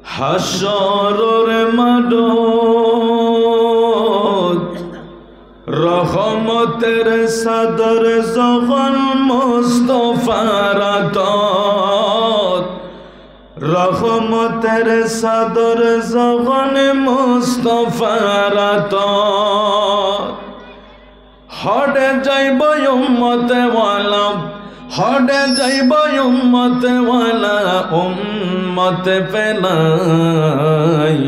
হাসরের মাঠত রহমতের সাদর যখন মুস্তাফার আতত, রহমতের সাদর যখন মুস্তাফার আতত, হটে যাইব উম্মতে ওয়ালা, হটে যাইব উম্মতে ওয়ালা, উম্মতে পেলাই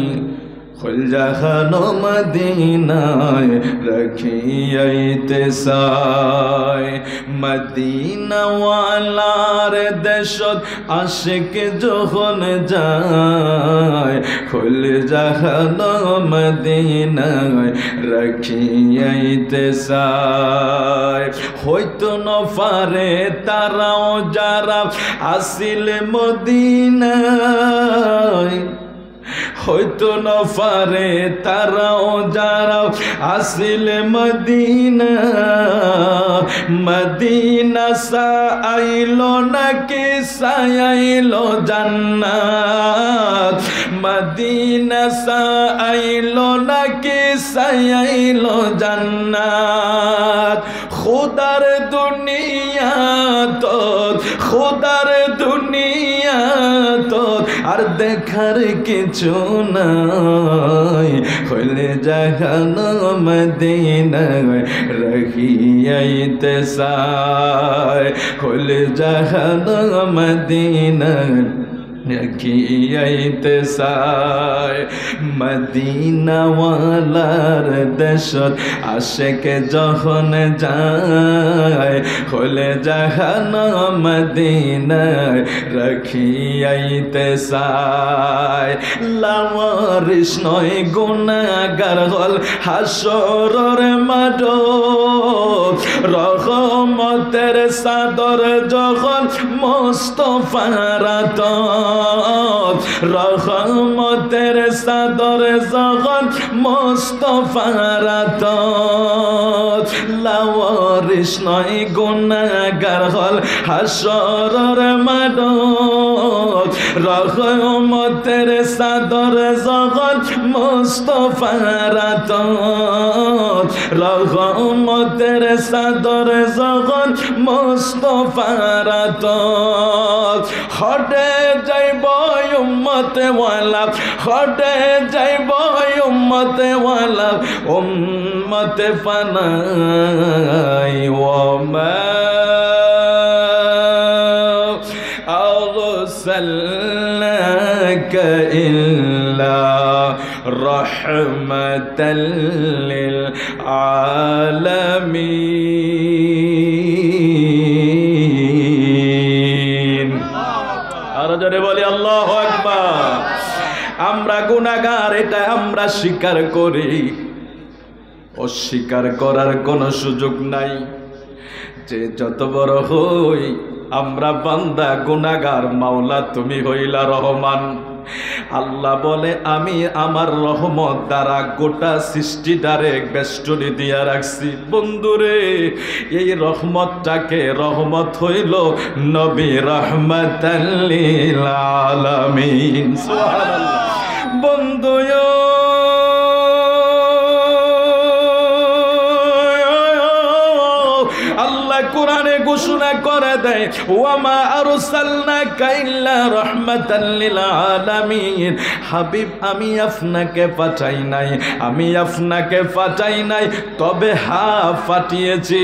খুল জাহানো মদিনায় রাখিয়াইতে চায়। মদিনাওয়ালার দেশত আশিক যখন যায়, খুল জাহানো মদিনায় রাখিয়াইতে চায়। হয়তো নফারে তারাও যারা আসিল মদিনায়, হয়তো নফারে তারাও যারা আসিল মদিনা, মদিনা সাইলো নাকি সাইলো জান্নাত, মদিনা সাইলো নাকি সাইলো জান্নাত। খুদার দুনিয়া তো, খুদার দুনিয়া তো আর দেখার কিছু নাই, খুলে জাহানো মদিনায় রাখিয়াইতে চায়, খুলে জাহানো মদিনায় রাখিয়াইতে চায়। মদিনাওয়ালার দেশত আশিক যখন যায়, খুলে জাহানো মদিনায় রাখিয়াইতে চায়। লাওয়ারিস নয় গুনাহগার হল হাসরের মাঠত, রহমতের চাদর যখন মুস্তাফার আতত, রহমতের চাদর যখন মুস্তাফার আতত। লাওয়ারিস নয় গুনাহগার হল হাসরের মাঠত, রহমতের চাদর যখন মুস্তাফার আতত, রহমতের চাদর যখন মুস্তাফার আতত। হটে যাইব উম্মতে ওয়ালা, হটে যাইব উম্মতে ওয়ালা, উম্মতে ফানাই। ওমা আরসালনাকা ইল্লা রাহমাতাল লিল আলামিন। আরো জোরে বলি আল্লাহু আকবার। আমরা গুনাহগার, এটা আমরা স্বীকার করি, অস্বীকার করার কোনো সুযোগ নাই। যে যত বড় হই আমরা বান্দা গুনাহগার, মাওলা তুমি হইলা রহমান। আল্লাহ বলে আমি আমার রহমত দ্বারা গোটা সৃষ্টিটারে বেষ্টনী দিয়া রাখছি। বন্ধুরে, এই রহমতটাকে রহমত হইল নবী রাহমাতাল লিল আলামিন। সুবহানাল্লাহ। বন্ধু আল্লাহ কোরআনে ঘোষণা করে দেয়, ওয়ামা আরসালনাকা ইল্লা রাহমাতাল লিল আলামিন। হাবিব আমি আপনাকে পাঠাই নাই, আমি আপনাকে পাঠাই নাই, তবে পাঠিয়েছি,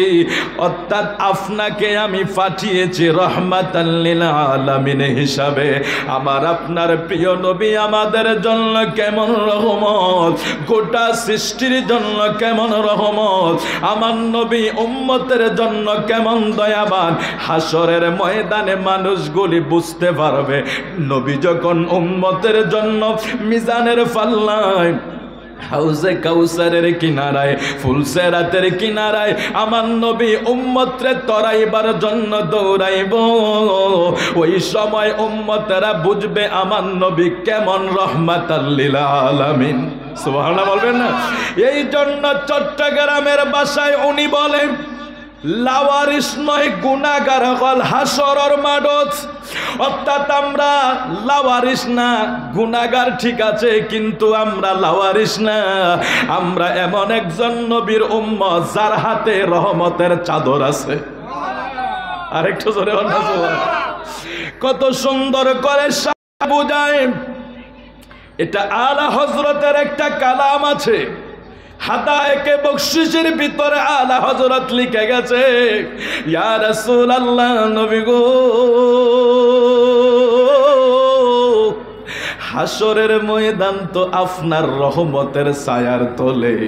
অর্থাৎ আপনাকে আমি পাঠিয়েছি রহমাতাল লিল আলামিন হিসাবে। আমার আপনার প্রিয় নবী আমাদের জন্য কেমন রহমত, গোটা সৃষ্টির জন্য কেমন রহমত, আমার নবী উম্মতের জন্য কেমন দয়াবান। হাসরের ময়দানে মানুষগুলি বুঝতে পারবে, নবী যখন উম্মতের জন্য মিজানের পাল্লায়, হাউজে কাউসারের কিনারায়, ফুলসেরাতের কিনারায় আমার নবী উম্মতরে তরাইবার জন্য দৌড়াইব, ওই সময় উম্মতেরা বুঝবে আমার নবী কেমন রহমাতাল লিল আলামিন। সুবহানাল্লাহ বলবেন না? এই জন্য চট্টগ্রামের ভাষায় উনি বলেন, লাওয়ারিস নয় গুনাহগার হল হাসরের মাঠত। অর্থাৎ আমরা লাওয়ারিস না, গুনাহগার ঠিক আছে কিন্তু আমরা লাওয়ারিস না। আমরা এমন একজন নবীর উম্মত যার হাতে রহমতের চাদর আছে। আরেকটু জোরে বলুন কত সুন্দর করে বুঝায়। এটা আলা হযরতের একটা কালাম আছে, হাদায়েকে বখশিশের ভিতরে আলা হযরত লিখে গেছে, ইয়া রাসূলুল্লাহ, নবী গো, হাসরের ময়দান তো আপনার রহমতের ছায়ার তলে।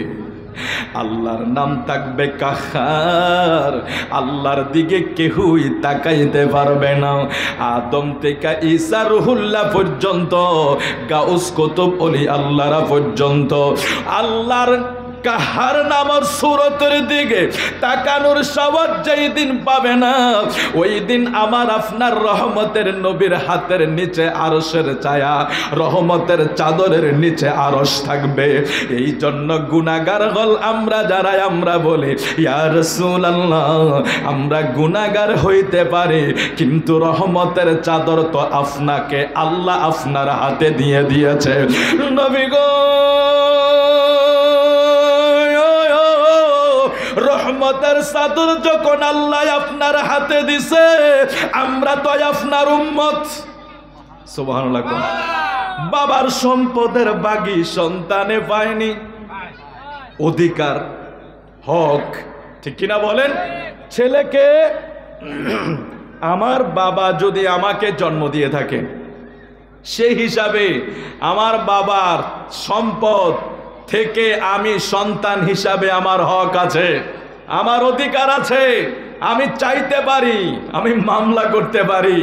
আল্লাহর নাম থাকবে কাহার, আল্লাহর দিকে কেউই তাকাইতে পারবে না। আদম থেকে ঈসা রুহুল্লাহ পর্যন্ত, গাউস কুতুব ওলি আল্লাহরা পর্যন্ত আল্লাহর কাহার নামের সুরতের দিকে তাকানোর সাওয়ার যেই দিন পাবে না, ওই দিন আমার আপনার রহমতের নবীর হাতের নিচে আরশের ছায়া, রহমতের চাদরের নিচে আরশ থাকবে। এই জন্য গুনাহগার হল আমরা যারা, আমরা বলি ইয়া রাসূলুল্লাহ, আমরা গুনাহগার হইতে পারি কিন্তু রহমতের চাদর তো আপনাকে আল্লাহ আপনার হাতে দিয়ে দিয়েছে। নবী গো, রহমতের চাদর যখন আল্লাহ আপনার হাতে দিছে, আমরা তো আপনার উম্মত। সুবহানাল্লাহ। বাবার সম্পদের বাগি সন্তানে পায়নি, অধিকার হক, ঠিক কিনা বলেন? ছেলেকে আমার বাবা যদি আমাকে জন্ম দিয়ে থাকে, সেই হিসাবে আমার বাবার সম্পদ থেকে আমি সন্তান হিসাবে আমার হক আছে, আমার অধিকার আছে। আমি চাইতে পারি, আমি মামলা করতে পারি,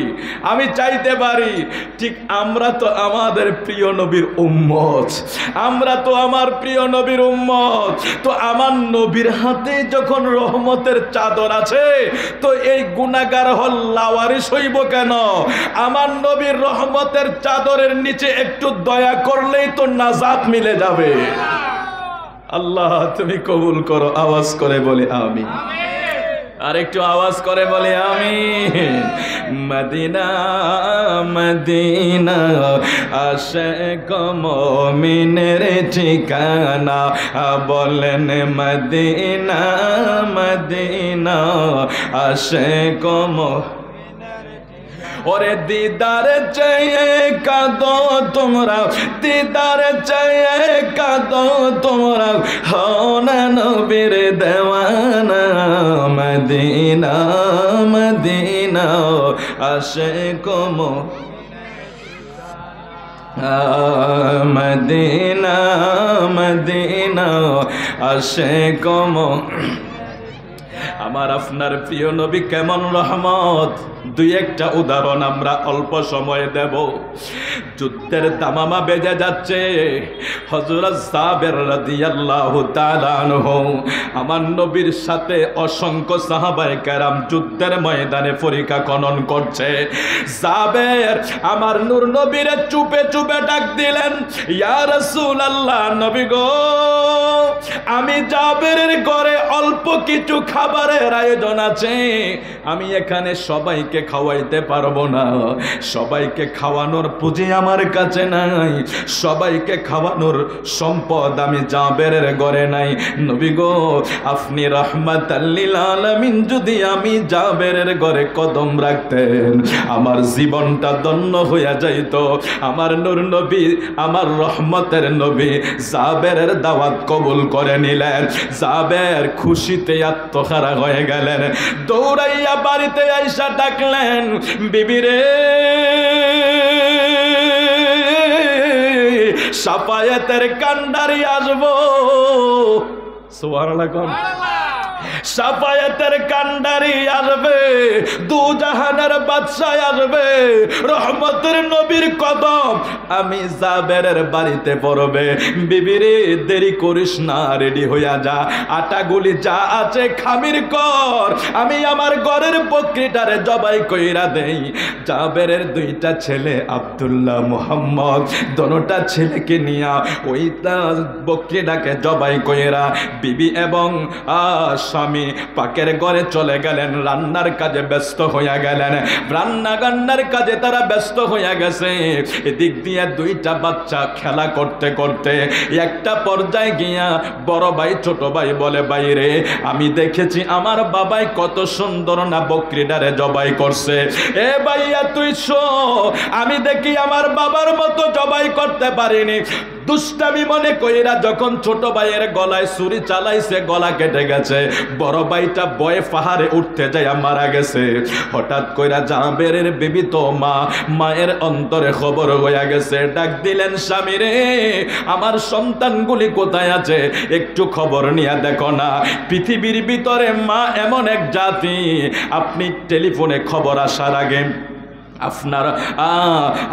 আমি চাইতে পারি। ঠিক আমরা তো আমাদের প্রিয় নবীর উম্মত, আমরা তো আমার প্রিয় নবীর উম্মত। তো আমার নবীর হাতে যখন রহমতের চাদর আছে, তো এই গুনাহগার হল লাওয়ারিস হইব কেন? আমার নবীর রহমতের চাদরের নিচে একটু দয়া করলেই তো নাজাত মিলে যাবে। আল্লাহ তুমি কবুল করো। আওয়াজ করে বলে আমিন। আর একটু আওয়াজ করে বলে আমিন। মদিনা মদিনা আশিক মুমিনের ঠিকানা, বলেন মদিনা মদিনা আশিক ওরে দিদার চাইয়ে কাঁদো তোমরা, দিদার চাইয়ে কাঁদো তোমরা, হও না নবীর দেওয়ানা। মদিনা মদিনা আশিক মদিনা মদিনা আশিক। আমার আপনার প্রিয় নবী কেমন রহমত, দুই একটা উদাহরণ আমরা অল্প সময়ে দেব। যুদ্ধের দামামা বেজে যাচ্ছে, হযরত জাবের রাদিয়াল্লাহু তাআলা আনহু আমার নবীর সাথে অসংখ্য সাহাবায়ে কেরাম যুদ্ধের ময়দানে পরীক্ষা খনন করছে। জাবের আমার নূর নবীরে চুপে চুপে ডাক দিলেন, ইয়া রাসূলুল্লাহ, নবী গো, আমি জাবেরের ঘরে অল্প কিছু খাবারের আয়োজন আছে, আমি এখানে সবাইকে খাওয়াইতে পারবো না, সবাইকে খাওয়ানোর পুঁজি আমার কাছে নাই, সবাইকে খাওয়ানোর সম্পদ আমি জাবেরের ঘরে নাই। নবী গো, আপনি রাহমাতাল লিল আলামিন যদি আমি জাবেরের ঘরে কদম রাখতেন, আমার জীবনটা ধন্য হইয়া যাইত। আমার নূর নবী, আমার রহমতের নবী জাবেরের দাওয়াত কবুল করে নিলেন। জাবের খুশিতে আত্মহারা হয়ে গেলেন, দৌড়াইয়া বাড়িতে আইসা ডাকলেন, বিবিরে সাফায়েতের কান্ডারি আসবো। সুবহানাল্লাহ। সাফায়েতের কান্ডারি আসবে, দু জাহানের বাদশা আসবে, রহমতের নবীর কদম আমি জাবেরের বাড়িতে পড়বে। বিবিরে দেরি করিস না, রেডি হইয়া যা, আটাগুলি যা আছে খামির কর, আমি আমার ঘরের বকরিটারে জবাই কইরা দেই। জাবেরের দুইটা ছেলে আব্দুল্লাহ, মুহাম্মদ, দোনোটা ছেলেকে নিয়া ওইটা বকরিটাকে জবাই কইরা বিবি এবং স্বামী স্বামী পাকের ঘরে চলে গেলেন, রান্নার কাজে ব্যস্ত হইয়া গেলেন, রান্নার কাজে তারা ব্যস্ত হইয়া গেছে। এদিক দিয়ে দুইটা বাচ্চা খেলা করতে করতে একটা পর্যায়ে গিয়া বড় ভাই ছোট ভাই বলে, বাইরে আমি দেখেছি আমার বাবাই কত সুন্দর না বকরিটারে জবাই করছে। এ ভাইয়া তুই শো, আমি দেখি আমার বাবার মতো জবাই করতে পারিনি। দুষ্টামি মনে কইরা যখন ছোট ভাইয়ের গলায় ছুরি চালাইছে, গলা কেটে গেছে। বড় ভাইটা বয়ে পাহাড়ে উঠতে যায় মারা গেছে। হঠাৎ কইরা জাবেরের বিবি তো মায়ের অন্তরে খবর হইয়া গেছে। ডাক দিলেন, স্বামী রে, আমার সন্তানগুলি কোথায় আছে, একটু খবর নিয়ে দেখো না। পৃথিবীর ভিতরে মা এমন এক জাতি, আপনি টেলিফোনে খবর আসার আগে,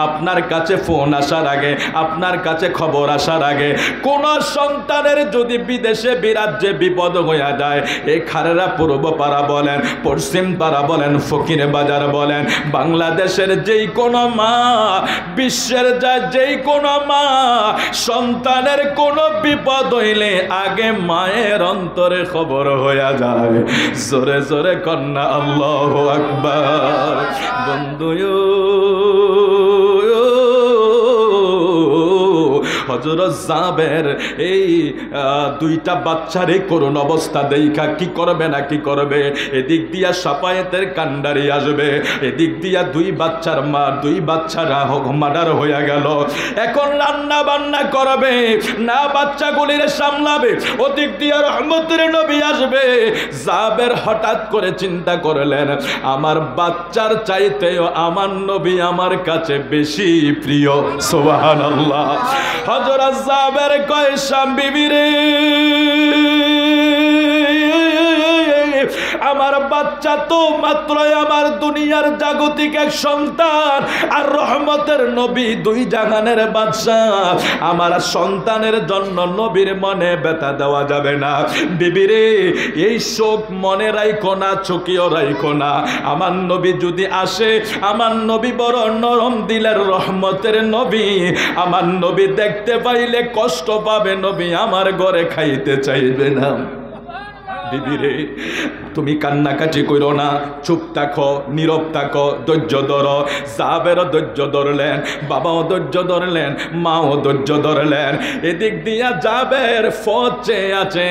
আপনার কাছে ফোন আসার আগে, আপনার কাছে খবর আসার আগে, কোন সন্তানের যদি বিদেশে বিরাজ্যে বিপদ হইয়া যায়, এই খারেরা পূর্ব পাড়া বলেন, পশ্চিম পাড়া বলেন, ফকির বাজার বলেন, বাংলাদেশের যেই কোনো মা, বিশ্বের যেই কোনো মা, সন্তানের কোনো বিপদ হইলে আগে মায়ের অন্তরে খবর হইয়া যায়। জোরে জোরে কন্যা আল্লাহু আকবার। বন্ধু, হযরত জাবের এই দুইটা বাচ্চার এই করুণ অবস্থা দেখা কি করবে না কি করবে, এদিক দিয়া সাফায়েতের কান্ডারি আসবে, এদিক দিয়া দুই বাচ্চারা মার্ডার হইয়া গেল। এখন রান্না বান্না করবে না, বাচ্চাগুলির সামলাবে, ওদিক দিয়া রহমতের নবী আসবে। জাবের হঠাৎ করে চিন্তা করলেন, আমার বাচ্চার চাইতেও আমার নবী আমার কাছে বেশি প্রিয়। সুবহানাল্লাহ। হযরত জাবের কয়, বিবি রে, আমার বাচ্চা তো মাত্রই আমার দুনিয়ার জাগতিক এক সন্তান, আর রহমতের নবী দুই জাহানের বাদশা। আমার সন্তানের জন্য নবীর মনে ব্যথা দেওয়া যাবে না। বিবি রে, এই শোক মনে রাখো না, চোখেও রাখো না। আমার নবী যদি আসে, আমার নবী বড় নরম দিলের রহমতের নবী, আমার নবী দেখতে পাইলে কষ্ট পাবে, নবী আমার ঘরে খাইতে চাইবে না। বিবি রে, তুমি কান্নাকাটি করো না, চুপ থাকো, নীরব থাকো, ধৈর্য ধরো। জাবেরও ধৈর্য ধরলেন, বাবাও ধৈর্য ধরলেন, মাও ধৈর্য ধরলেন। এদিক দিয়া জাবের ফচে আছে,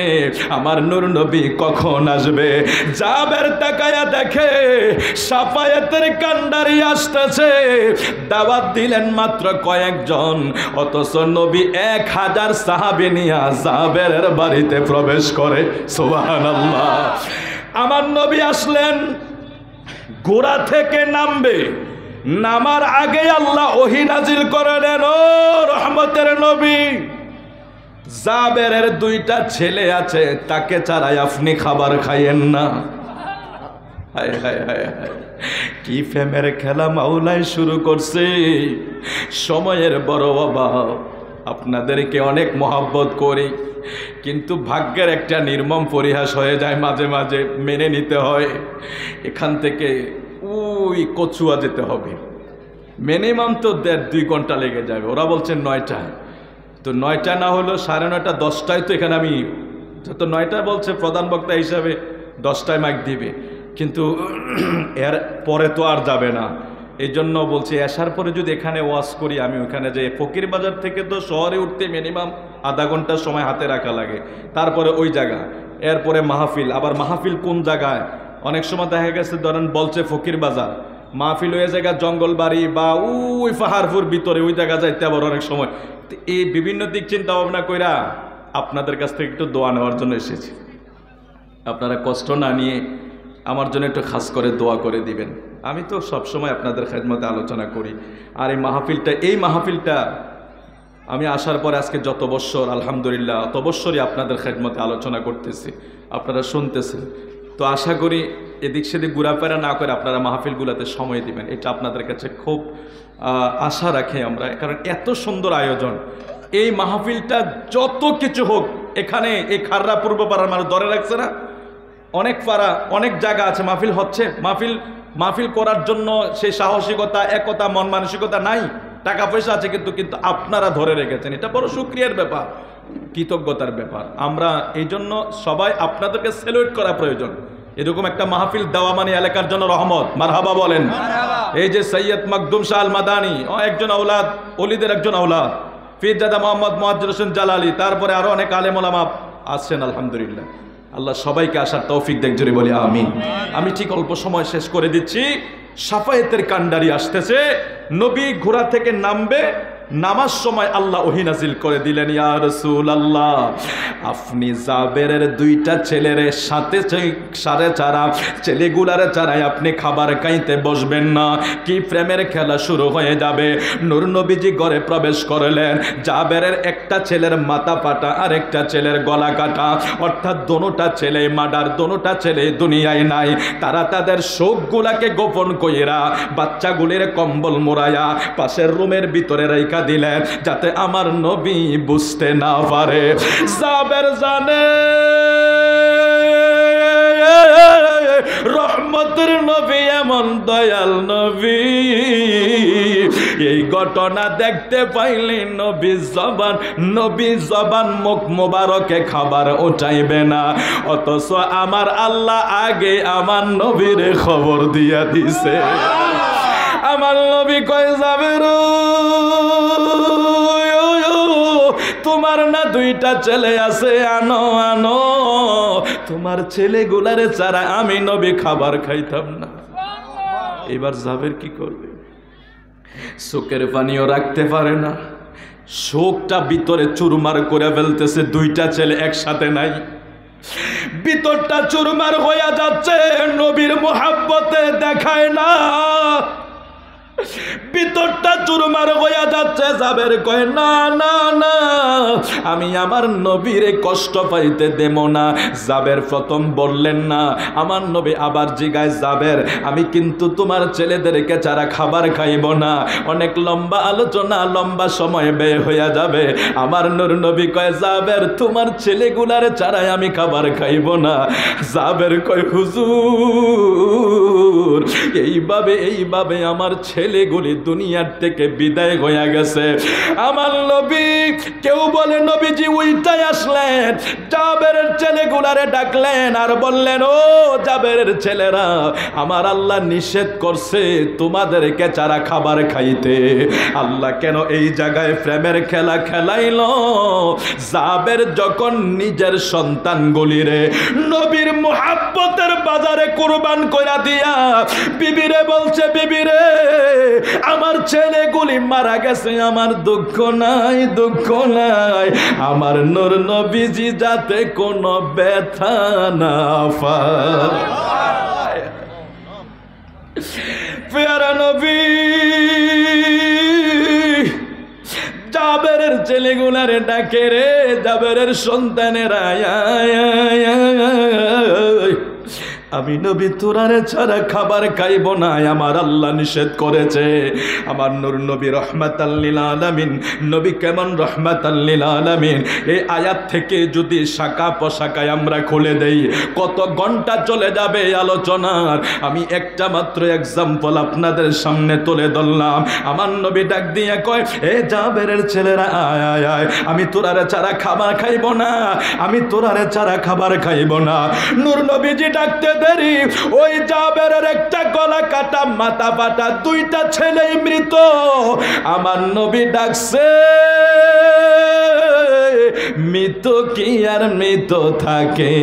আমার নূর নবী কখন আসবে। জাবের তাকায়া দেখে সাফায়েতের কান্ডারি আসতেছে। দাওয়াত দিলেন মাত্র কয়েকজন, অথচ নবী 1000 সাহাবী নিয়ে জাবেরের বাড়িতে প্রবেশ করে। সুবহানাল্লাহ। আমার নবী আসলেন, ঘোড়া থেকে নামবে, নামার আগে আল্লাহ ওহী নাজিল করে দেন, ও রহমতের নবী, জাবেরের দুইটা ছেলে আছে, তাকে ছাড়াই আপনি খাবার খাইয়েন না। হায় হায় হায় হায়, কি ফেমের খেলা মাওলাই শুরু করছে। সময়ের বড় অভাব, আপনাদেরকে অনেক মহব্বত করি, কিন্তু ভাগ্যের একটা নির্মম পরিহাস হয়ে যায়, মাঝে মাঝে মেনে নিতে হয়। এখান থেকে ওই কচুয়া যেতে হবে, মিনিমাম তো 1.5-2 ঘন্টা লেগে যাবে। ওরা বলছেন 9টা, তো 9টা না হলেও 9:30 10টায় তো এখানে আমি, তো 9টা বলছে প্রধান বক্তা হিসাবে 10টায় মাইক দিবে, কিন্তু এর পরে তো আর যাবে না। এই জন্য বলছি, আসার পরে যদি এখানে ওয়াজ করি, আমি ওখানে যাই, ফকির বাজার থেকে তো শহরে উঠতে মিনিমাম আধা ঘন্টার সময় হাতে রাখা লাগে, তারপরে ওই জায়গা, এরপরে মাহফিল। আবার মাহফিল কোন জায়গায়, অনেক সময় দেখা গেছে ধরেন বলছে ফকির বাজার, মাহফিল হয়ে জায়গা জঙ্গলবাড়ি বা ওই পাহাড়পুর ভিতরে, ওই জায়গা যাইতে আবার অনেক সময়। এই বিভিন্ন দিক চিন্তা ভাবনা কইরা আপনাদের কাছ থেকে একটু দোয়া নেওয়ার জন্য এসেছি। আপনারা কষ্ট না নিয়ে আমার জন্য একটু খাস করে দোয়া করে দিবেন। আমি তো সবসময় আপনাদের খেদমতে আলোচনা করি, আর এই মাহফিলটা আমি আসার পরে আজকে যত বৎসর, আলহামদুলিল্লাহ অত বৎসরই আপনাদের খেদমতে আলোচনা করতেছি, আপনারা শুনতেছেন। তো আশা করি এদিক সেদিক ঘোরাফেরা না করে আপনারা মাহফিলগুলোতে সময় দিবেন, এটা আপনাদের কাছে খুব আশা রাখি আমরা। কারণ এত সুন্দর আয়োজন, এই মাহফিলটা যত কিছু হোক, এখানে এই খাররা পূর্ব পাড়ার মানুষ ধরে রাখছে না, অনেক পাড়া অনেক জায়গা আছে মাহফিল হচ্ছে, মাহফিল করার জন্য সেই সাহসিকতা, একতা, মন মানসিকতা নাই, টাকা পয়সা আছে, কিন্তু আপনারা ধরে রেখেছেন, এটা বড় শুকরিয়ার ব্যাপার। কৃতজ্ঞতার ব্যাপার। আমরা এই জন্য সবাই আপনাদেরকে সেলিব্রেট করা প্রয়োজন। এরকম একটা মাহফিল দেওয়া মানে এলাকার জন্য রহমত। মারহাবা বলেন। এই যে সৈয়দ মখদুম শাহ আল মাদানী একজন আওলাদ, ওলিদের একজন আওলাদ, পীরজাদা মোহাম্মদ মুয়াজ্জর হোসেন জালালি, তারপরে আরো অনেক আলেম ওলামা আসছেন। আলহামদুলিল্লাহ, আল্লাহ সবাইকে আসার তৌফিক দেখ, জোরে বলি আমিন। আমি ঠিক অল্প সময় শেষ করে দিচ্ছি। শাফায়েতের কান্ডারি আসতেছে, নবী ঘোড়া থেকে নামবে, নামার সময় আল্লাহ ওহী নাজিল করে দিলেন, ইয়া রাসূলুল্লাহ আপনি জাবেরের দুইটা ছেলের সাথে সাড়ে চারা ছেলেগুলারে চারাই আপনি খাবার খাইতে বসবেন না, কি প্রেমের খেলা শুরু হয়ে যাবে। নূর নবীজি ঘরে প্রবেশ করলেন, জাবেরের একটা ছেলের মাথা পাটা আর একটা ছেলের গলা কাটা, অর্থাৎ দোনোটা ছেলে মার্ডার, দোনোটা ছেলে দুনিয়ায় নাই। তারা তাদের শোকগুলাকে গোপন কইরা বাচ্চাগুলির কম্বল মোড়ায়া পাশের রুমের ভিতরে রেখে দিলেন, যাতে আমার নবী বুঝতে না পারে। জাবের জানে রহমতের নবী এমন দয়াল নবী, এই ঘটনা দেখতে পাইলে নবী জবান মুখ মোবারকে খাবার উঠাইবে না, অথচ আমার আল্লাহ আগে আমার নবীর খবর দিয়া দিছে। আমার নবী কয় জাবের তোমার না দুইটা ছেলে আছে, আনো আনো, তোমার ছেলেগুলারে ছাড়া আমি নবী খাবার খাইতাম না। এবার জাবের কি করবে? চোখের পানিও রাখতে পারে না, শোকটা ভিতরে চুরমার করে ফেলতেছে। দুইটা ছেলে একসাথে নাই, ভিতরটা চুরমার হয়ে যাচ্ছে, নবীর মোহাব্বতে দেখায় না, ভিতরটা চুরমার হইয়া যাচ্ছে। জাবের কয় না না না, আমি আমার নবীরে কষ্ট পাইতে দেব না। জাবের প্রথম বললেন না, আমার নবী আবার জিগায়, জাবের আমি কিন্তু তোমার ছেলেদেরকে ছাড়া খাবার খাইব না। অনেক লম্বা আলোচনা, লম্বা সময় ব্যয় হইয়া যাবে। আমার নূর নবী কয়, জাবের তোমার ছেলেগুলারে ছাড়াই আমি খাবার খাইব না। জাবের কয়, হুজুর এইভাবে আমার ছেলেগুলি দুনিয়ার থেকে বিদায় হয়ে গেছে। আমার নবী, কেউ বলে নবীজি উইটাই আসলেন, জাবেরের ছেলেগুলারে ডাকলেন আর বললেন, ও জাবেরের ছেলেরা, আমার আল্লাহ নিষেধ করছে তোমাদেরকে ছাড়া খাবার খাইতে। আল্লাহ কেন এই জায়গায় প্রেমের খেলা খেলাইল? জাবের যখন নিজের সন্তানগুলিরে নবীর মুহাব্বতের বাজারে কুরবান কইরা দিয়া বিবিরে বলছে, বিবিরে আমার ছেলেগুলি মারা গেছে, আমার দুঃখ নাই, দুঃখ নাই, আমার নূর নবীজি যাতে কোনো ব্যথা না পায়। প্যারা নবী জাবেরের ছেলেগুলারে ডাকে, রে জাবেরের সন্তানেরা, আমি নবী তোরারে ছাড়া খাবার খাইব না, আমার আল্লাহ নিষেধ করেছে। আমার নূর নবী রহমাতাল লিল আলামিন, নবী কেমন রহমাতাল লিল আলামিন, এই আয়াত থেকে যদি শাখা পোশাকায় আমরা খুলে দেই, কত ঘন্টা চলে যাবে আলোচনার। আমি একটা মাত্র এক্সাম্পল আপনাদের সামনে তুলে ধরলাম। আমার নবী ডাক দিয়ে কয়, এ জাবেরের ছেলেরা, আয় আয় আয়, আমি তোরারে ছাড়া খাবার খাইব না, আমি তোরারে ছাড়া খাবার খাইব না। নূর নবীজি ডাকতে দেরি, ওই জাবেরের একটা গলা কাটা, মাথা ফাটা, দুইটা ছেলেই মৃত। আমার নবী ডাকছে, মৃত কি আর মৃত থাকে?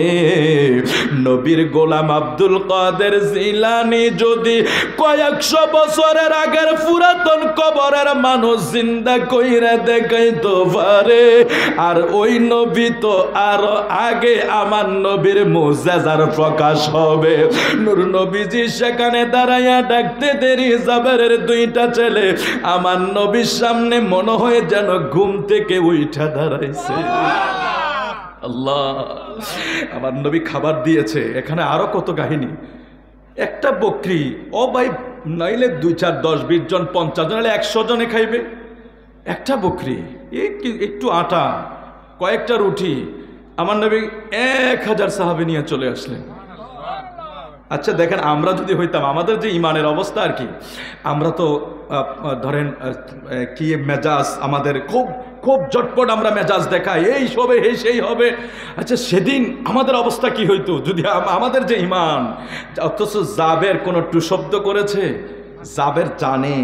নবীর গোলাম আব্দুল কাদের জিলানী যদি কয়েকশো বছরের আগের পুরাতন কবরের মানুষ জিন্দা কইরা দেখাইতে পারে, আর ওই নবী তো আরো আগে আমার নবীর মুজিজার প্রকাশ হবে। নূর নবীজি সেখানে দাঁড়াইয়া ডাকতে দেরি, জাবেরের দুইটা ছেলে আমার নবীর সামনে মনে হয় যেন ঘুম থেকে উঠা দাঁড়াইছে। আল্লাহ, আমার নবী খাবার দিয়েছে। এখানে আরো কত কাহিনী। একটা বকরি, ও ভাই, নাইলে 2, 4, 10, 20 জন, 50 জন, 100 জনে খাইবে। একটা বকরি, একটু আটা, কয়েকটা রুটি, আমার নবী 1000 সাহাবী নিয়ে চলে আসলেন। আচ্ছা দেখেন, আমরা যদি হইতাম, আমাদের যে ইমানের অবস্থা আর কি, আমরা তো ধরেন কি মেজাজ আমাদের খুব খুব ঝটপট আমরা মেজাজ দেখাই, এই হবে এই সেই হবে। আচ্ছা সেদিন আমাদের অবস্থা কি হইতো যদি আমাদের যে ইমান, অথচ জাবের কোন টু শব্দ করেছে? জাবের জানে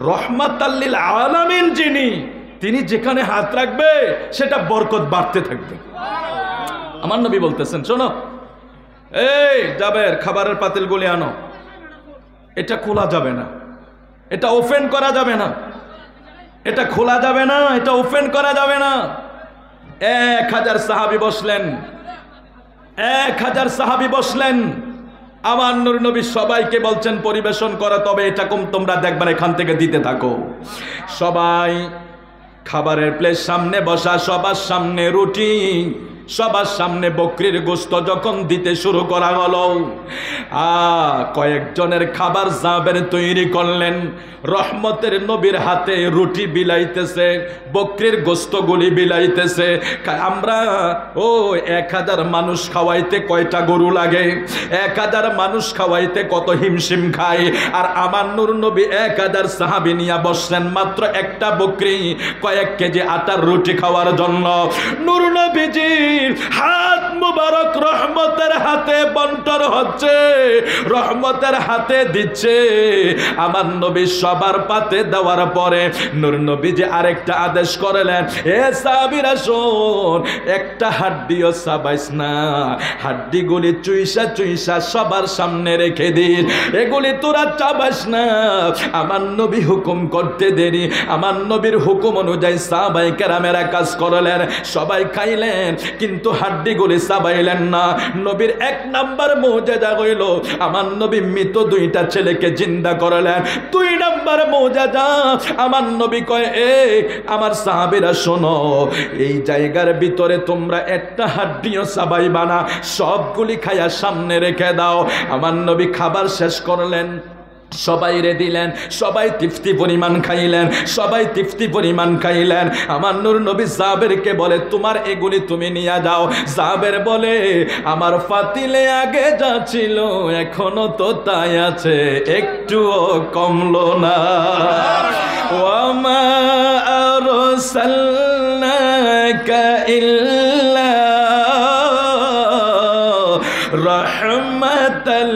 রহমাতাল লিল আলামিন যিনি, তিনি যেখানে হাত রাখবে সেটা বরকত বাড়তে থাকবে। আমার নবী বলতেছেন, শোনো এই জাবের, খাবারের পাতিলগুলি আনো, এটা খোলা যাবে না, এটা ওপেন করা যাবে না, এটা খোলা যাবে না, এটা ওপেন করা যাবে না। 1000 সাহাবী বসলেন, 1000 সাহাবী বসলেন। আমার নূর নবী সবাইকে বলছেন পরিবেশন করা, তবে এটা কম তোমরা দেখবেন, এখান থেকে দিতে থাকো। সবাই খাবারের প্লেট সামনে বসা, সবার সামনে রুটি, সবার সামনে বকরির গোশত যখন দিতে শুরু করা হলো, কয়েকজনের খাবার জাবের তৈরি করলেন। রহমতের নবীর হাতে রুটি বিলাইতেছে, বকরির গোশতগুলি বিলাইতেছে। আমরা 1000 মানুষ খাওয়াইতে কয়টা গরু লাগে, 1000 মানুষ খাওয়াইতে কত হিমশিম খায়। আর আমার নূর নবী 1000 সাহাবী নিয়ে বসলেন মাত্র একটা বকরি, কয়েক কেজি আটার রুটি খাওয়ার জন্য। নূর নবীজি হাত মুবারক রহমতের হাতে বন্টন হচ্ছে, রহমতের হাতে দিচ্ছে। আমার নবী সবার পাতে দেওয়ার পরে নূর নবীজি আরেকটা আদেশ করলেন, এ সাহাবীরা শোন, একটা হাড্ডিও চাবাইস না, হাড্ডিগুলি চুইসা চুইসা সবার সামনে রেখে দিস, এগুলি তোরা চাবাইস না। আমার নবী হুকুম করতে দেরি, আমার নবীর হুকুম অনুযায়ী সাহাবায়ে কেরামেরা কাজ করলেন, সবাই খাইলেন, কিন্তু হাড্ডিগুলি চাবাইলেন না। নবীর 1 নাম্বার মুজিজা হইল আমার নবী মৃত 2টা ছেলেকে জিন্দা করলেন। 2 নাম্বার মুজিজা, আমার নবী কয়, আমার সাহাবীরা শোনো, এই জায়গার ভিতরে তোমরা একটা হাড্ডিও চাবাইবা না, সবগুলি খায়া সামনে রেখে দাও। আমার নবী খাবার শেষ করলেন, সবাই রে দিলেন, সবাই তৃপ্তি পরিমাণ খাইলেন, সবাই তৃপ্তি পরিমাণ খাইলেন। আমার নূর নবী জাবেরকে বলে, তোমার এগুলি তুমি নিয়ে যাও। জাবের বলে, আমার ফাতিলে আগে যা ছিল এখনো তো তাই আছে, একটুও কমলো না। ওয়ামা আরসালনাকা ইল্লা রাহমাতাল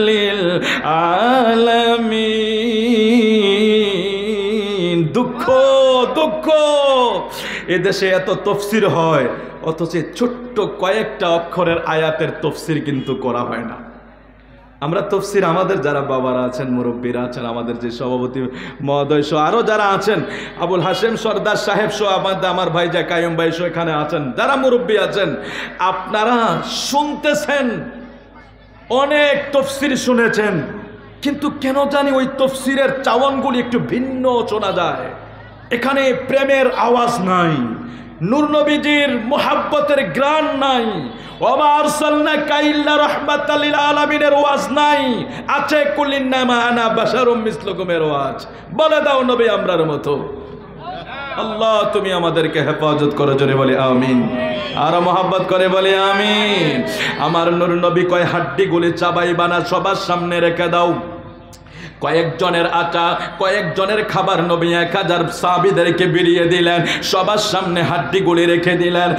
লিল আলামিন। দুঃখ দুঃখ, এদেশে এত তফসির হয়, অথচ ছোট্ট কয়েকটা অক্ষরের আয়াতের তফসির কিন্তু করা হয় না। আমরা তফসির, আমাদের যারা বাবারা আছেন, মুরব্বীরা আছেন, আমাদের যে সভাপতি মহোদয় সহ আরও যারা আছেন, আবুল হাশেম সর্দার সাহেব সহ আমার ভাই যা কায়ুম ভাই সহ এখানে আছেন, যারা মুরব্বী আছেন, আপনারা শুনতেছেন, অনেক তফসির শুনেছেন, কিন্তু কেন জানি ওই তফসিরের চাওয়ানগুলি একটু ভিন্ন শোনা যায়। এখানে প্রেমের আওয়াজ নাই, নূর নবীজির মুহাব্বতের গ্রান নাই, ওমা আরসালনাকা ইল্লা রাহমাতাল লিল আলামিনের ওয়াজ নাই। আছে কুলিন্নামা আনা বাশারুম মিসলুকুমের ওয়াজ। বলে দাও নবী আমরার মতো। আল্লাহ তুমি আমাদেরকে হেফাজত করো, জোরে বলি আমিন। আর মহব্বত করে বলি আমিন। আমার নূর নবী কয়, হাড্ডিগুলি চাবাইবা না, সবার সামনে রেখে দাও। কয়েকজনের আটা, কয়েকজনের খাবার নবী 1000 সাহাবীদেরকে বিলিয়ে দিলেন, সবার সামনে হাড্ডিগুলি রেখে দিলেন।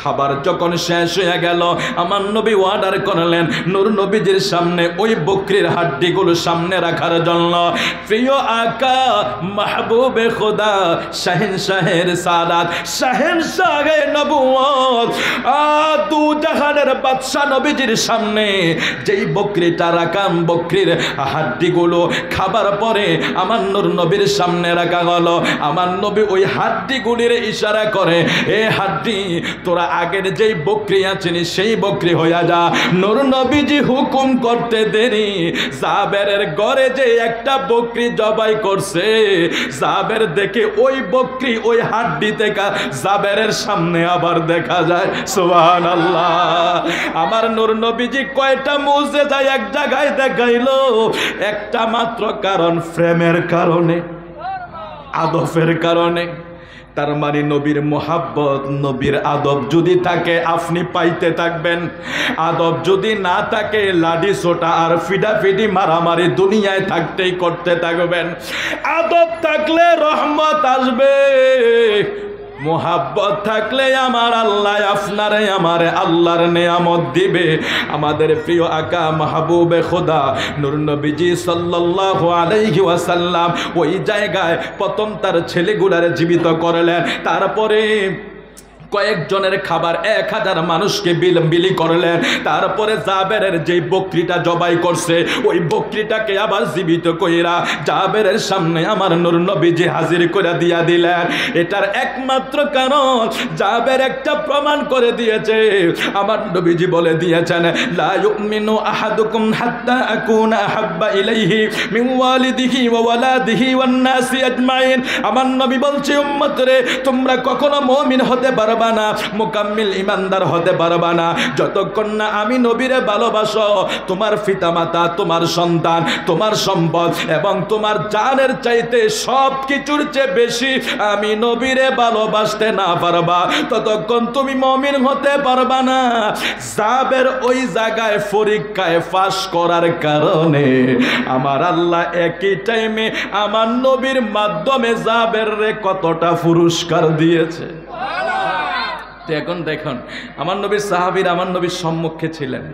খাবার যখন শেষ হয়ে গেল, আমার নবী অর্ডার করলেন নূর নবীজির সামনে ওই বকরির হাড্ডিগুলো সামনে রাখার জন্য। প্রিয় আকা মাহবুবে খোদা, শাহেনশাহের সাদাত, শাহেনশাহে নবুয়ত, দু জাহানের বাদশা নবীজির সামনে যেই বকরিটা রাখাম, বকরির হাড্ডিগুলো খাবার পরে আমার নূর নবীর সামনে রাখা হলো। আমার নবী ওই হাড্ডিগুলির ইশারা করে, এ হাড্ডি তোরা আগের যেই বকরি আছিস সেই বকরি হইয়া যা। নূর নবীজি হুকুম করতে দেরি, জাবেরের ঘরে যে একটা বকরি জবাই করছে, জাবের দেখে ওই বকরি ওই হাড্ডি থেকে জাবেরের সামনে আবার দেখা যায়। সুবহানাল্লাহ। আমার নূর নবীজি কয়টা মুজিজা এক জায়গায় দেখাইলো, একটা মাত্র কারণ, প্রেমের কারণে, আদবের কারণে। তার মানে নবীর মোহাব্বত, নবীর আদব যদি থাকে আপনি পাইতে থাকবেন, আদব যদি না থাকে লাডি সোটা আর ফিডাফিডি মারামারি দুনিয়ায় থাকতেই করতে থাকবেন। আদব থাকলে রহমত মোহাব্বত আসবে। মোহাব্বত থাকলে আমার আল্লাহ আপনারে আমারে আল্লাহর নেয়ামত দিবে। আমাদের প্রিয় আকা মাহবুবে খোদা নূর নবীজি সাল্লাল্লাহু আলাইহি ওয়াসাল্লাম ওই জায়গায় প্রথম তার ছেলেগুলারে জীবিত করলেন, তারপরে কয়েকজনের খাবার 1000 মানুষকে বিলি করলেন। তারপরে জাবেরের যে বকরিটা জবাই করছে ওই বকরিটাকে আবার জীবিত কইরা জাবেরের সামনে আমার নূর নবীজি হাজির করে দিয়া দিলেন। এটার একমাত্র কারণ জাবের একটা প্রমাণ করে দিয়েছে। আমার নবীজি বলে দিয়েছেন, লা ইউমিনু আহাদুকুম হাত্তা আকুনা আহাব্বা ইলাইহি মিন ওয়ালিদিহি ওয়া ওয়ালাদিহি ওয়ান নাসি আজমাইন। আমার নবী বলছে, উম্মত রে, তোমরা কখনো মুমিন হতে পারবে না, মুকাম্মিল ইমানদার হতে পারবা না যতক্ষণ না আমি নবীরে ভালোবাসো। তোমার পিতামাতা, তোমার সন্তান, তোমার সম্পদ এবং তোমার জানের চাইতে সব কিছুর চেয়ে বেশি আমি নবীরে ভালোবাসতে না পারবা, ততক্ষণ তুমি মুমিন হতে পারবা না। জাবের ওই জায়গায় পরীক্ষায় পাস করার কারণে আমার আল্লাহ একই টাইমে আমার নবীর মাধ্যমে জাবের রে কতটা পুরস্কার দিয়েছে। এখন দেখুন, আমার নবীর সাহাবীরা আমার নবীর সম্মুখে ছিলেন,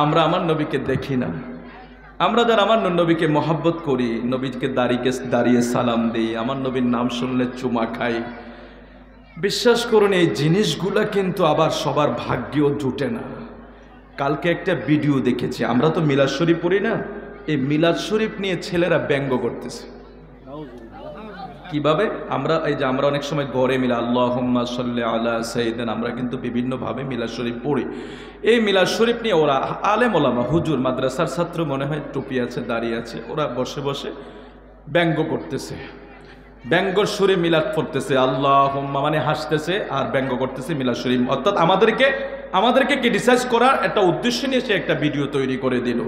আমরা আমার নবীকে দেখি না। আমরা যারা আমার নবীকে মহব্বত করি, নবীকে দাঁড়িয়ে সালাম দিই, আমার নবীর নাম শুনলে চুমা খাই, বিশ্বাস করুন এই জিনিসগুলা কিন্তু আবার সবার ভাগ্যেও জুটে না। কালকে একটা ভিডিও দেখেছি, আমরা তো মিলাদ শরীফ পড়ি না, এই মিলাদ শরীফ নিয়ে ছেলেরা ব্যঙ্গ করতেছে। কিভাবে? আমরা অনেক সময় ঘরে মিলা আল্লাহুম্মা সাল্লি আলা সাইয়্যিদিনা, আমরা কিন্তু বিভিন্নভাবে মিলাদ শরীফ পড়ি। এই মিলাদ শরীফ নিয়ে ওরা আলেম ওলামা, হুজুর, মাদ্রাসার ছাত্র মনে হয়, টুপি আছে, দাঁড়িয়ে আছে, ওরা বসে বসে ব্যঙ্গ করতেছে, ব্যঙ্গর সুরে মিলাদ পড়তেছে, আল্লাহুম্মা মানে হাসতেছে আর ব্যঙ্গ করতেছে মিলাদ শরীফ। অর্থাৎ আমাদেরকে ক্রিটিসাইজ করার একটা উদ্দেশ্য নিয়ে সে একটা ভিডিও তৈরি করে দিল।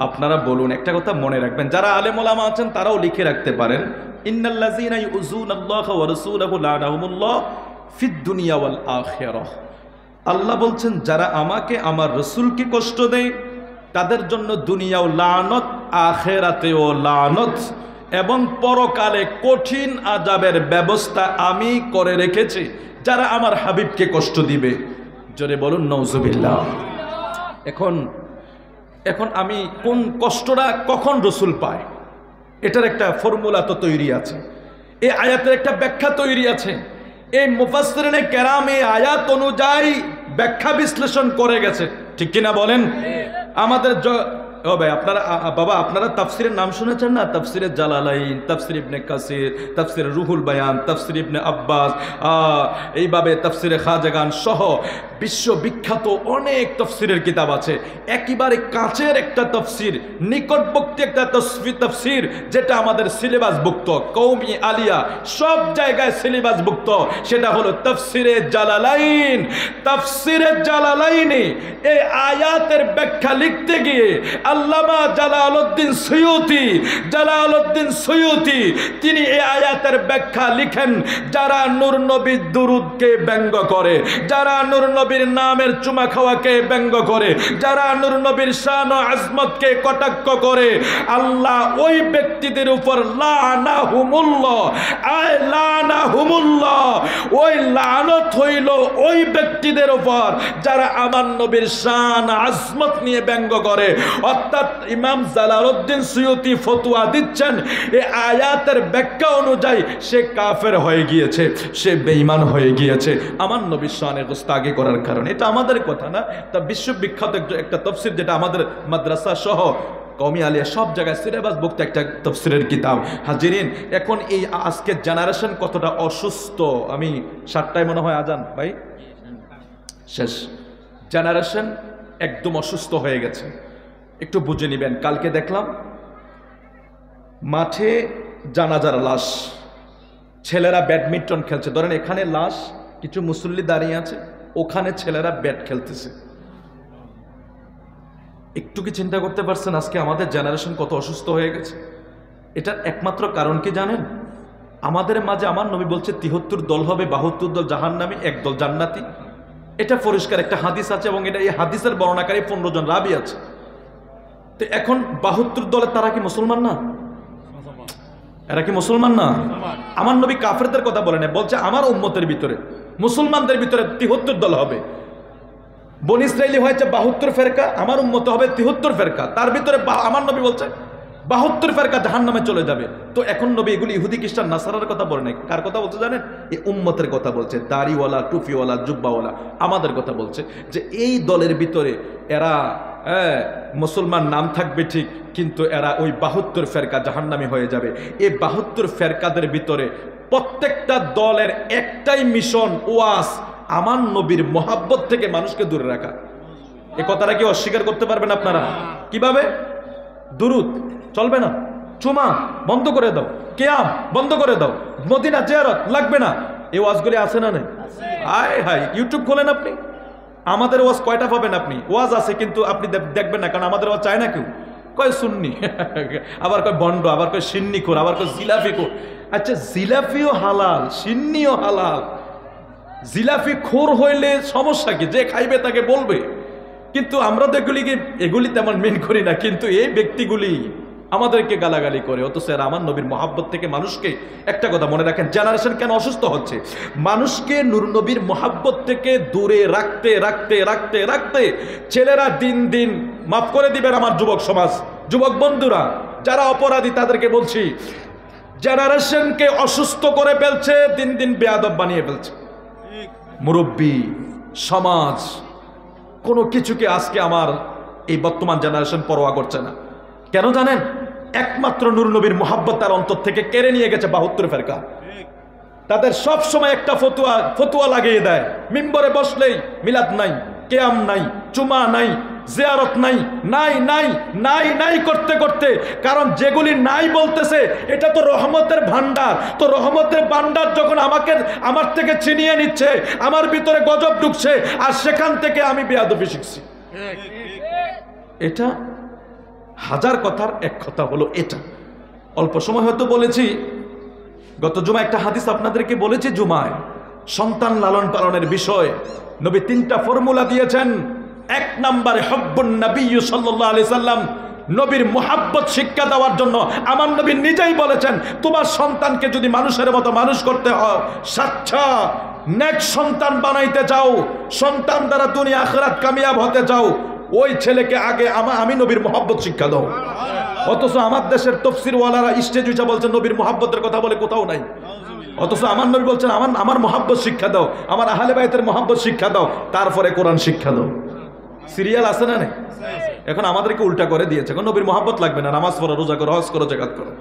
আপনারা বলুন, একটা কথা মনে রাখবেন, যারা আলেম ওলামা আছেন তারাও লিখে রাখতে পারেন, ইন্নাল্লাযীনা ইউযুনাল্লাহা ওয়া রাসূলাহু লা'নাহুমুল্লাহ ফিদ দুনিয়া ওয়াল আখিরাহ। আল্লাহ বলছেন, যারা আমাকে আমার রাসূলকে কষ্ট দেয় তাদের জন্য দুনিয়াও লানত, আখিরাতেও লানত এবং পরকালে কঠিন আযাবের ব্যবস্থা আমি করে রেখেছি যারা আমার হাবিবকে কষ্ট দিবে। জোরে বলুন নাউযুবিল্লাহ। এখন আমি কোন কষ্টটা কখন রাসূল পায় এটার একটা ফর্মুলা তো তৈরি আছে, এই আয়াতের একটা ব্যাখ্যা তৈরি আছে। এই মুফাসসিরিনে কেরাম এই আয়াত অনুযায়ী ব্যাখ্যা বিশ্লেষণ করে গেছে, ঠিক কিনা বলেন? আমাদের ও ভাই, আপনারা তাফসিরের নাম শুনেছেন না? তাফসিরে জালালাইন, তাফসির ইবনে কাসির, তাফসিরে রুহুল বায়ান, তাফসির ইবনে আব্বাস, এইভাবে তাফসিরে খাজাগান সহ বিশ্ববিখ্যাত অনেক তাফসিরের কিতাব আছে। একেবারে কাছের একটা তাফসির, নিকটবর্তী একটা তাফসির যেটা আমাদের সিলেবাসভুক্ত, কওমি আলিয়া সব জায়গায় সিলেবাসভুক্ত, সেটা হলো তাফসিরে জালালাইন। তাফসিরে জালালাইনে এই আয়াতের ব্যাখ্যা লিখতে গিয়ে আল্লামা জালালউদ্দিন সুয়ুতি তিনি এই আয়াতের ব্যাখ্যা লিখেন, যারা নূর নবীর দুরূদকে ব্যঙ্গ করে, যারা নূর নবীর নামের চুমা খাওয়াকে ব্যঙ্গ করে, যারা নূর নবীর শান ও আজমতকে কটাক্ষ করে, আল্লাহ ওই ব্যক্তিদের উপর লানাহুমুল্লাহ, ওই লানত হইল ওই ব্যক্তিদের উপর যারা আমার নবীর শান আজমত নিয়ে ব্যঙ্গ করে। অর্থাৎ ইমাম জালালউদ্দিন সুয়ুতি ফতোয়া দিচ্ছেন, এই আয়াতের ব্যাখ্যা অনুযায়ী সে কাফের হয়ে গিয়েছে, সে বেঈমান হয়ে গিয়েছে আমার নবীর শানে গুস্তাখি করার কারণে। এটা আমাদের কথা না, তা বিশ্ববিখ্যাত একটা তাফসীর যেটা আমাদের মাদ্রাসা সহ কওমি আলিয়া সব জায়গায় সিলেবাসভুক্ত একটা তাফসীরের কিতাব। হাজিরিন, এখন এই আজকের জেনারেশন কতটা অসুস্থ, আমি 7টায় মনে হয় আজান ভাই শেষ, জেনারেশন একদম অসুস্থ হয়ে গেছে। একটু বুঝে নেবেন, কালকে দেখলাম মাঠে জানাজার লাশ, ছেলেরা ব্যাডমিন্টন খেলছে, ধরেন এখানে লাশ, কিছু মুসল্লি দাঁড়িয়ে আছে, ওখানে ছেলেরা ব্যাট খেলতেছে। একটু কি চিন্তা করতে পারছেন আজকে আমাদের জেনারেশন কত অসুস্থ হয়ে গেছে? এটার একমাত্র কারণ কি জানেন? আমাদের মাঝে আমার নবী বলছে 73 দল হবে, 72 দল জাহান্নামী, 1 দল জান্নাতি। এটা পরিষ্কার একটা হাদিস আছে এবং এটা এই হাদিসের বর্ণনাকারী 15 জন রাবী আছে। তো এখন 72 দলে তারা কি মুসলমান না? এরা কি মুসলমান না? আমার নবী কাফেরদের কথা বলে না, বলছে আমার উম্মতের ভিতরে মুসলমানদের ভিতরে 73 দল হবে। বনী ইসরাইলি হয়েছে 72 ফেরকা, আমার উম্মত হবে 73 ফেরকা। তার ভিতরে আমার নবী বলছে 72 ফেরকা জাহান্নামে চলে যাবে। তো এখন নবী এগুলি ইহুদি খ্রিস্টান নাসারার কথা বলে নাই, কার কথা বলছে জানেন? এই উম্মতের কথা বলছে, দাড়িওয়ালা, টুপিওয়ালা, জুব্বাওয়ালা, আমাদের কথা বলছে যে এই দলের ভিতরে এরা মুসলমান নাম থাকবে ঠিক, কিন্তু এরা ওই 72 ফেরকা জাহান্নামী হয়ে যাবে। এই 72 ফেরকাদের ভিতরে প্রত্যেকটা দলের একটাই মিশন, ওয়াজ আমার নবীর মহাব্বত থেকে মানুষকে দূরে রাখা। এ কথাটা কি অস্বীকার করতে পারবেন আপনারা? কিভাবে? দুরুদ চলবে না, চুমা বন্ধ করে দাও, কিয়াম বন্ধ করে দাও, মদিনা জিয়ারত লাগবে না, এই ওয়াজগুলি আছে না নেই? আয় হাই, ইউটিউব খোলেন আপনি, আমাদের ওয়াজ কয়টা পাবেন আপনি? ওয়াজ আছে কিন্তু আপনি দেখবেন না, কারণ আমাদের ওয়াজ চায় না কেউ। কয় সুন্নি, আবার কয় বন্ড, আবার কয় সিন্নি খোর, আবার কয় জিলাফি খোর। আচ্ছা জিলাফিও হালাল, সিন্নিও হালাল, জিলাফি খোর হইলে সমস্যা কি? যে খাইবে তাকে বলবে। কিন্তু আমরা তো এগুলি তেমন মেন করি না, কিন্তু এই ব্যক্তিগুলি আমাদেরকে গালাগালি করে। অথচ এরা আমার নবীর মহাব্বত থেকে মানুষকে, একটা কথা মনে রাখেন, জেনারেশন কেন অসুস্থ হচ্ছে? মানুষকে নূর নবীর মহাব্বত থেকে দূরে রাখতে রাখতে রাখতে রাখতে ছেলেরা দিন দিন, মাফ করে দিবেন আমার যুবক সমাজ, যুবক বন্ধুরা যারা অপরাধী তাদেরকে বলছি, জেনারেশনকে অসুস্থ করে ফেলছে, দিন দিন বেয়াদব বানিয়ে ফেলছে। মুরব্বী সমাজ কোনো কিছুকে আজকে আমার এই বর্তমান জেনারেশন পরোয়া করছে না। কেন জানেন? একমাত্র নূর নবীর মুহাব্বত তার অন্তর থেকে কেড়ে নিয়ে গেছে 72 ফেরকা। তাদের সব সময় একটা ফতুয়া লাগিয়ে দেয়, মিম্বরে বসলেই মিলাদ নাই, কিয়াম নাই, চুমা নাই, জিয়ারত নাই, নাই নাই নাই নাই করতে করতে, কারণ যেগুলি নাই বলতেছে এটা তো রহমতের ভান্ডার। তো রহমতের ভান্ডার যখন আমার থেকে ছিনিয়ে নিচ্ছে, আমার ভিতরে গজব ঢুকছে, আর সেখান থেকে আমি বেয়াদবি শিখছি। এটা হাজার কথার এক কথা হলো এটা। অল্প সময় হয়তো বলেছি, গত জুমায় একটা হাদিস আপনাদেরকে বলেছি, জুমায় সন্তান লালন পালনের বিষয় নবী 3টা ফর্মুলা দিয়েছেন। 1 নম্বরে হব্বুন নবী সাল্লাল্লাহু আলাইহি সাল্লাম, নবীর মুহাব্বত শিক্ষা দেওয়ার জন্য আমার নবী নিজেই বলেছেন, তোমার সন্তানকে যদি মানুষের মতো মানুষ করতে হয়, সাচ্চা নেক সন্তান বানাইতে চাও, সন্তান দ্বারা দুনিয়া আখিরাত কামিয়াব হতে চাও, ওই ছেলেকে আগে আমি নবীর মুহাব্বত শিক্ষা দাও। অথচ আমার দেশের তাফসীরওয়ালারা স্টেজ উঠে বলছেন নবীর মুহাব্বতের কথা বলে কোথাও নাই। অথচ আমার নবী বলছেন আমার মুহাব্বত শিক্ষা দাও, আমার আহলে বাইতের মুহাব্বত শিক্ষা দাও, তারপরে কোরআন শিক্ষা দাও। সিরিয়াল আছে না? এখন আমাদেরকে উল্টা করে দিয়েছে, এখন নবীর মুহাব্বত লাগবে না, নামাজ পড়ো, রোজা করো, হজ করো, যাকাত করো।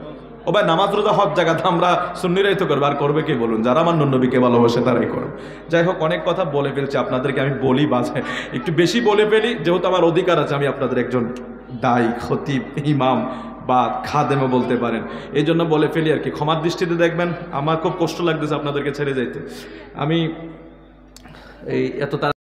ও ভাই, নামাজ রোজা হজ জাকাত আমরা সুন্নিরাই তো করবো, আর করবে কে বলুন? যারা আমার নবীকে ভালোবাসে তারাই করো। যাই হোক, অনেক কথা বলে ফেলছি, আপনাদেরকে আমি বলি বাজে একটু বেশি বলে ফেলি, যেহেতু আমার অধিকার আছে, আমি আপনাদের একজন দায়ী, খতিব, ইমাম বা খাদেমও বলতে পারেন, এই জন্য বলে ফেলি আর কি। ক্ষমার দৃষ্টিতে দেখবেন, আমার খুব কষ্ট লাগতেছে আপনাদেরকে ছেড়ে যাইতে। আমি এই এত